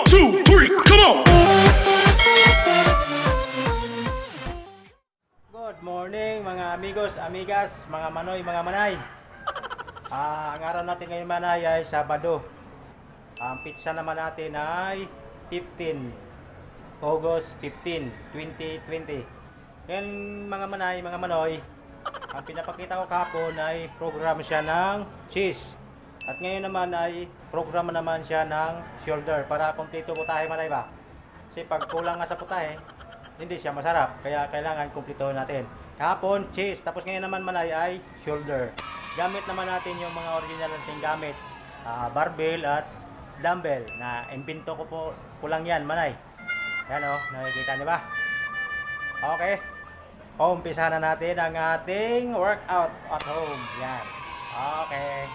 2, 3, come on! Good morning mga amigos, amigas, mga manoy, mga manay. Ang araw natin ngayon manay ay Sabado. Ang pizza naman natin ay 15 August 15, 2020. Ngayon mga manay, mga manoy, ang pinapakita ko kahapon ay program siya ng cheese. At ngayon naman ay program naman siya ng shoulder para kompleto putahe manay ba? Kasi pag kulang nga sa putahe, hindi siya masarap. Kaya kailangan kumpletohin natin. Kahapon, cheese. Tapos ngayon naman manay ay shoulder. Gamit naman natin yung mga original nating gamit. Barbell at dumbbell. Na imbento ko lang yan manay. Yan o, nakikita niyo ba? Okay. Umpisa na natin ang ating workout at home. Yan. Okay.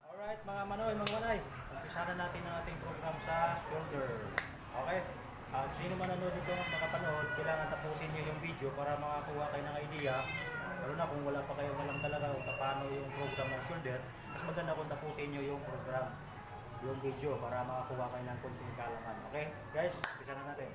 Alright mga manoy, mga manay. Umpisa na natin ang ating program sa shoulder. Okay. Sino man nanonood dito at nakapanood, kailangan tapusin nyo yung video para makakuha kayo ng idea. Lalo na kung wala pa kayong alam talaga kung paano yung program ng shoulder, mas maganda kung tapusin nyo yung program, yung video para makakuha kayo ng konting kaalaman. Okay guys, umpisa na natin.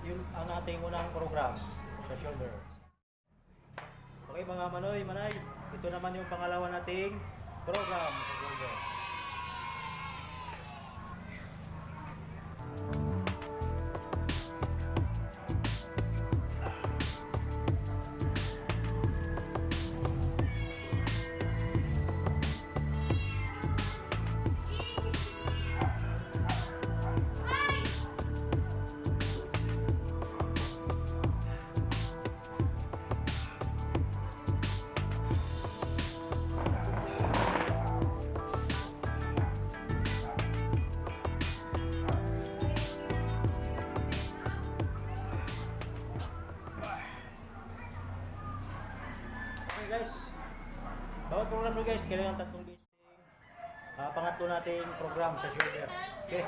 Yun ang ating unang program sa shoulder. Okay mga manoy, manay, ito naman yung pangalawa nating program sa shoulder. Guys, bawat program nyo guys, kailangan tatlong beses. Pangatlo nating program sa shoulder. Okay.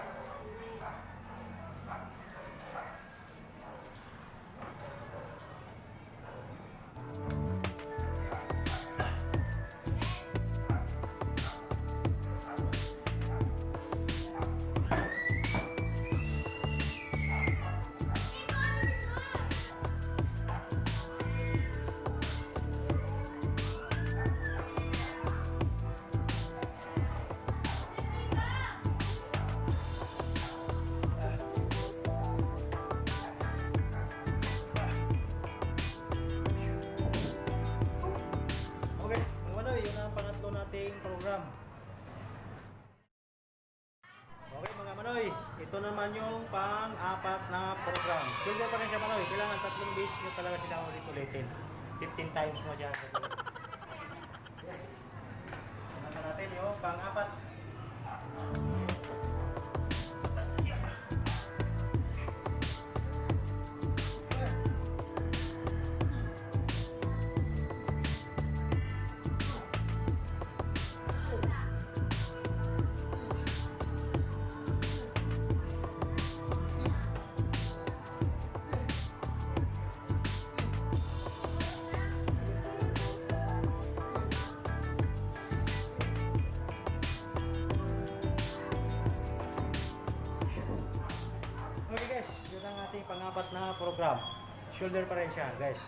Program. Okay mga manoy, ito naman yung pang-apat na program. Shoulder pa rin siya manoy, kailangan tatlong beses nyo talaga sila ulit-ulitin. 15 times mo siya. Yes. Ito natin yung pang-apat. Pang-apat na program. Shoulder pa rin siya, guys.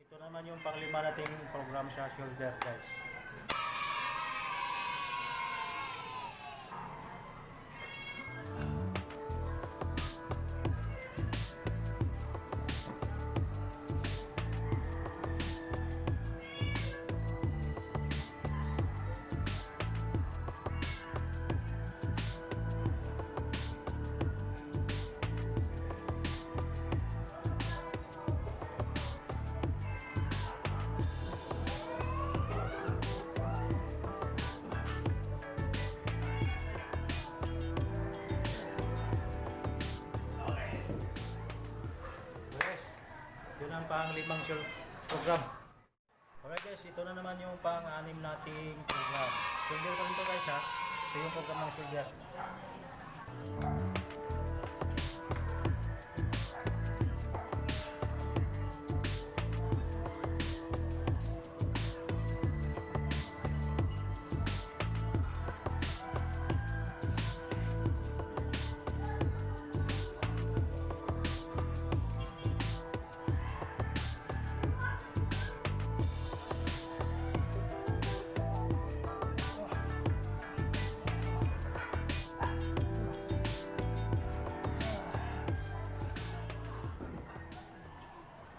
Ito naman yung pang-lima nating program sa shoulder, guys. pang-limang program. Alright guys, ito na naman yung pang-anim nating program. Shoulder pa rin ito guys ha. Ito yung program ng shoulder.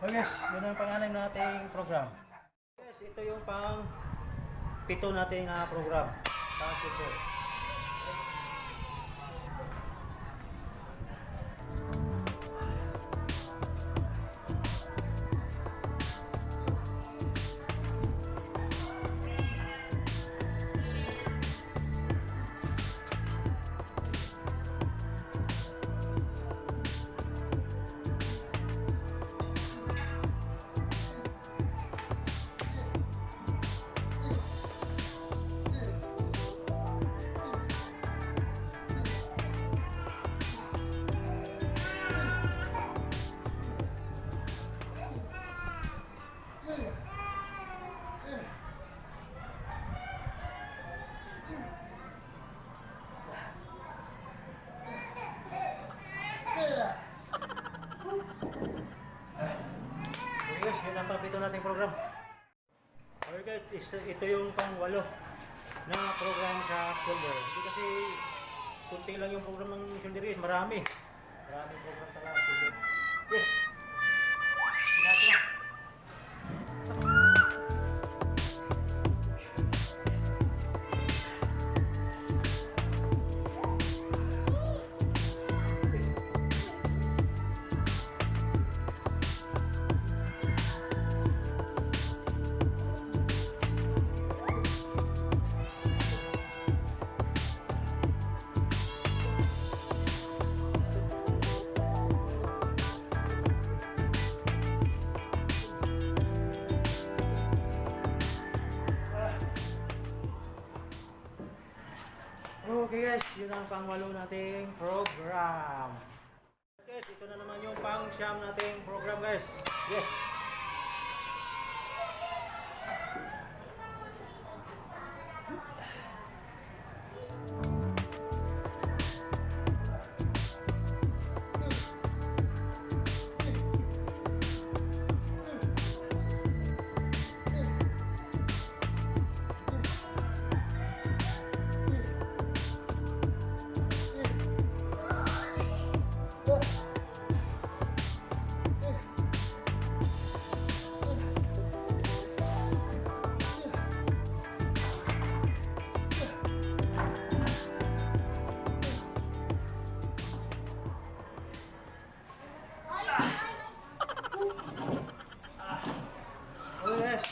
Okay guys, yun ang pang-anim nating program. Guys, ito yung pang-pito nating program. Tapos ito. Guys, yun ang pang-pito nating program. Okay guys, ito yung pang-walo na program sa shoulder. Hindi kasi kunti lang yung program ng shoulder guys, marami. Maraming program talaga sa shoulder. Yes! Lahat na. Okay guys, yun ang pang-walo nating program. Guys, ito na naman yung pang-siyam nating program guys. Yes.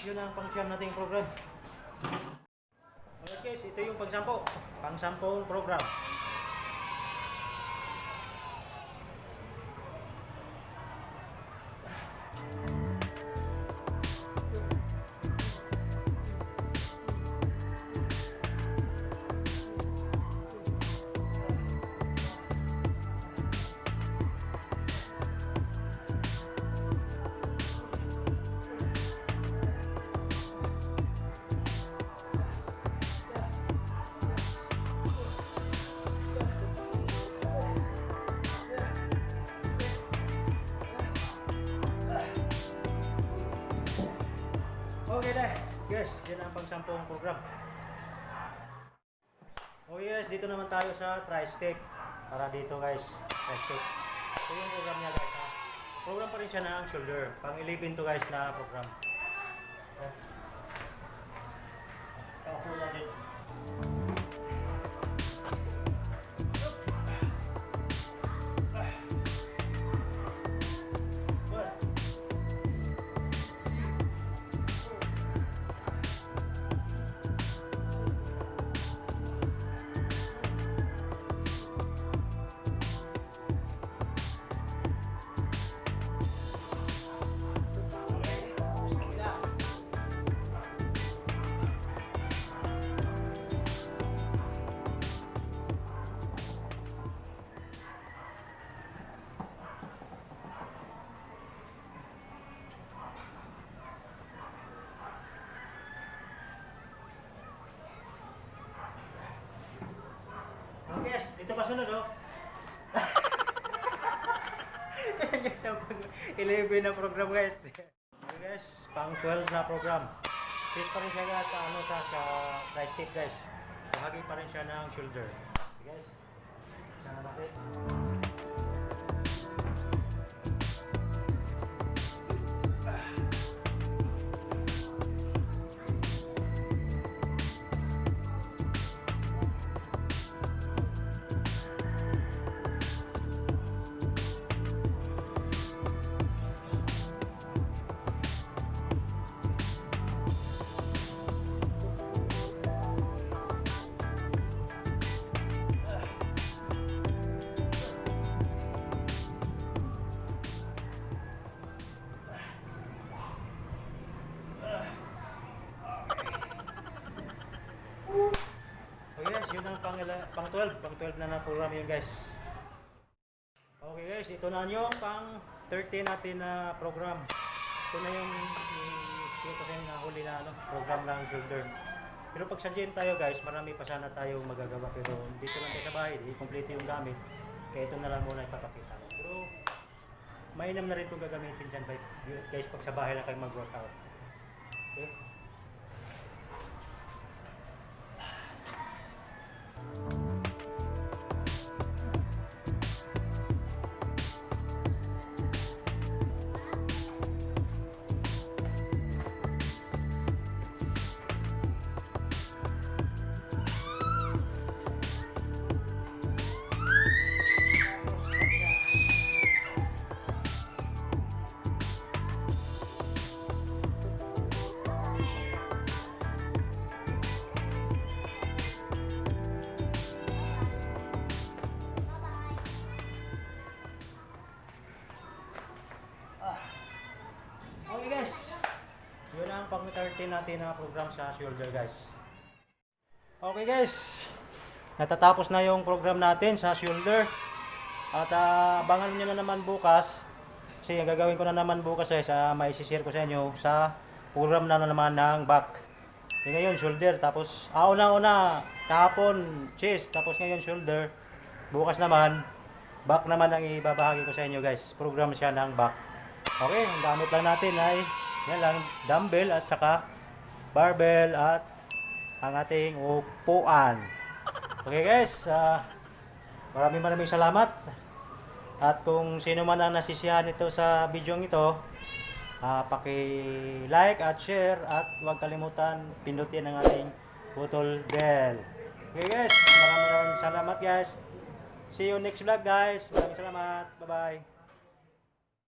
Yun ang pang-siyam nating program. Okay guys, ito yung pang-sampo. Pang-sampung program. Okay na. Yes, yan ang pang-sampung program. Oh yes, dito naman tayo sa tri-step. Para dito guys, tri-step. Ito yung program niya guys. Program pa rin siya ng shoulder. Pang-11 to guys na program. Paupo natin. Okay guys, ito pa sunod oh. Yan guys, ang pang 11 na program guys. Okay guys, pang 12 na program. Tiis pa rin siya guys sa ano sa right stick guys. Bahagi pa rin siya ng shoulder. Okay guys. Sana natin. Yun ang pang 12 na program yun guys. Okay guys, ito na yung pang 13 natin na program. Ito na yung ito kasi nahuli na ano, program ng shoulder. Pero pag sa gym tayo guys, marami pa sana tayong magagawa, pero dito lang tayo sa bahay, i-complete yung gamit. Kaya ito na lang muna ipapakita ko. Pero mainam na rin itong gagamitin dyan guys pag sa bahay lang kayo mag-workout. Okay? Okay guys, yun ang pang 13 natin na program sa shoulder guys. Okay guys, natatapos na yung program natin sa shoulder. At abangan nyo na naman bukas. Kasi gagawin ko na naman bukas may share ko sa inyo sa program na naman ng back. Ngayon shoulder, tapos una kahapon chest, tapos ngayon shoulder. Bukas naman back naman ang ibabahagi ko sa inyo guys. Program siya ng back. Okay, ang gamit lang natin ay yan lang, dumbbell at saka barbell at ang ating upuan. Okay guys, maraming salamat. At kung sino man ang nasisiyahan ito sa video ito, paki-like at share at huwag kalimutan pindutin ang ating putol bell. Okay guys, maraming salamat guys. See you next vlog guys. Maraming salamat. Bye bye.